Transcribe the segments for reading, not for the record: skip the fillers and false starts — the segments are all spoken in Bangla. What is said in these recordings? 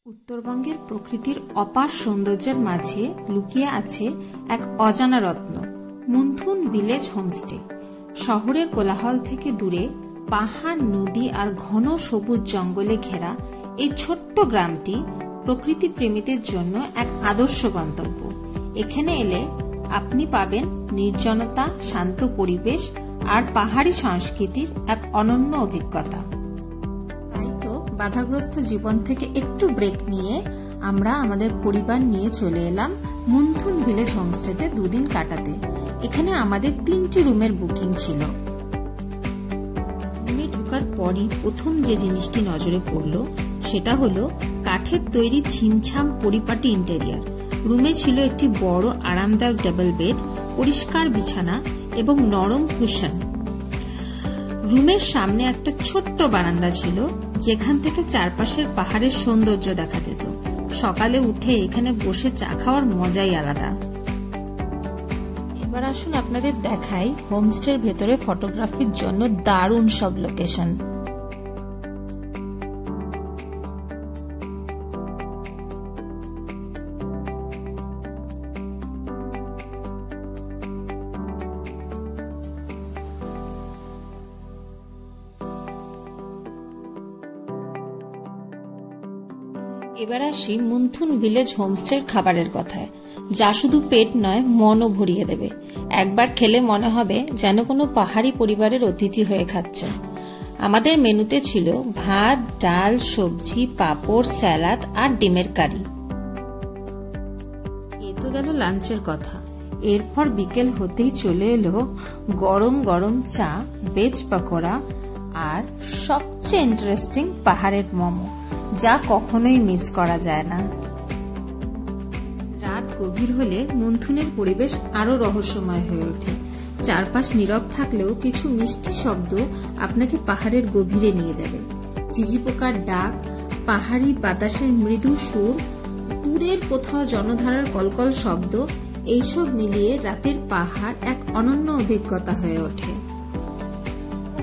উত্তরবঙ্গের প্রকৃতির অপার সৌন্দর্যের মাঝে লুকিয়ে আছে এক অজানা রত্ন, মুন্থুন ভিলেজ হোমস্টে। শহরের কোলাহল থেকে দূরে পাহাড়, নদী আর ঘন সবুজ জঙ্গলে ঘেরা এই ছোট্ট গ্রামটি প্রকৃতি প্রেমীদের জন্য এক আদর্শ গন্তব্য। এখানে এলে আপনি পাবেন নির্জনতা, শান্ত পরিবেশ আর পাহাড়ি সংস্কৃতির এক অনন্য অভিজ্ঞতা। তাই তো বাধাগ্রস্ত জীবন থেকে একটু ব্রেক নিয়ে আমরা আমাদের পরিবার নিয়ে চলে এলাম মুন্থুন ভিলেজ হোমস্টেতে দুদিন কাটাতে। এখানে আমাদের 3টি রুমের বুকিং ছিল। রুমে ঢোকার পরই প্রথম যে জিনিসটি নজরে পড়ল সেটা হলো কাঠের তৈরি ছিমছাম পরিপাটি ইন্টেরিয়ার। রুমে ছিল একটি বড় আরামদায়ক ডাবল বেড, পরিষ্কার বিছানা এবং নরম কুশন। রুমের সামনে একটা ছোট্ট বারান্দা ছিল যেখান থেকে চারপাশের পাহাড়ের সৌন্দর্য দেখা যেত। সকালে উঠে এখানে বসে চা খাওয়ার মজাই আলাদা। এবার আসুন আপনাদের দেখাই হোমস্টের ভেতরে ফটোগ্রাফির জন্য দারুণ সব লোকেশন। এবার আসি মুন্থুন ভিলেজ হোমস্টের খাবারের কথায়, যা শুধু পেট নয় মনও ভরিয়ে দেবে। একবার খেলে মনে হবে যেন কোনো পাহাড়ি পরিবারের অতিথি হয়ে খাচ্ছে। আমাদের মেনুতে ছিল ভাত, ডাল, সবজি, পাঁপড়, স্যালাড আর ডিমের কারি। এ তো গেল লাঞ্চের কথা। এরপর বিকেল হতেই চলে এলো গরম গরম চা, ভেজ পকোড়া আর সবচেয়ে ইন্টারেস্টিং পাহাড়ের মোমো, যা কখনোই মিস করা যায় না। রাত গভীর হলে মুন্থুনের পরিবেশ আরো রহস্যময় হয়ে ওঠে। চারপাশ নীরব থাকলেও কিছু মিষ্টি শব্দ আপনাকে পাহাড়ের গভীরে নিয়ে যাবে। ঝিঝি পোকার ডাক, পাহাড়ি বাতাসের মৃদু সুর, দূরের কোথাও জনধারার কলকল শব্দ, এইসব মিলিয়ে রাতের পাহাড় এক অনন্য অভিজ্ঞতা হয়ে ওঠে।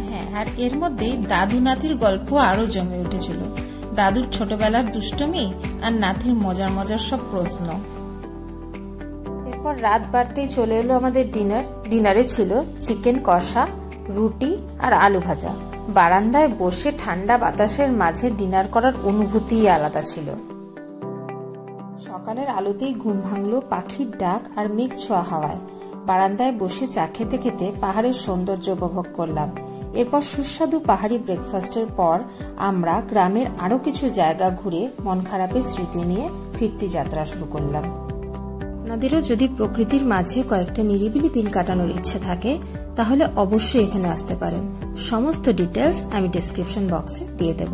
হ্যাঁ, আর এর মধ্যে দাদু নাতির গল্প আরো জমে উঠেছিল। দাদুর ছোটবেলার দুষ্টুমি আর নাতির মজার মজার সব প্রশ্ন। এরপর রাত বাড়তেই চলে এলো আমাদের ডিনার। ডিনারে ছিল চিকেন কষা, রুটি আর আলু ভাজা। বারান্দায় বসে ঠান্ডা বাতাসের মাঝে ডিনার করার অনুভূতিই আলাদা ছিল। সকালের আলোতেই ঘুম ভাঙলো পাখির ডাক আর মেঘ ছোঁয়া হাওয়ায়। বারান্দায় বসে চা খেতে খেতে পাহাড়ের সৌন্দর্য উপভোগ করলাম। এরপর সুস্বাদু পাহাড়ি ব্রেকফাস্টের পর আমরা গ্রামের আরো কিছু জায়গা ঘুরে মন খারাপের স্মৃতি নিয়ে ফিরতি যাত্রা শুরু করলাম। আপনাদেরও যদি প্রকৃতির মাঝে কয়েকটা নিরিবিলি দিন কাটানোর ইচ্ছে থাকে তাহলে অবশ্যই এখানে আসতে পারেন। সমস্ত ডিটেলস আমি ডেসক্রিপশন বক্সে দিয়ে দেব।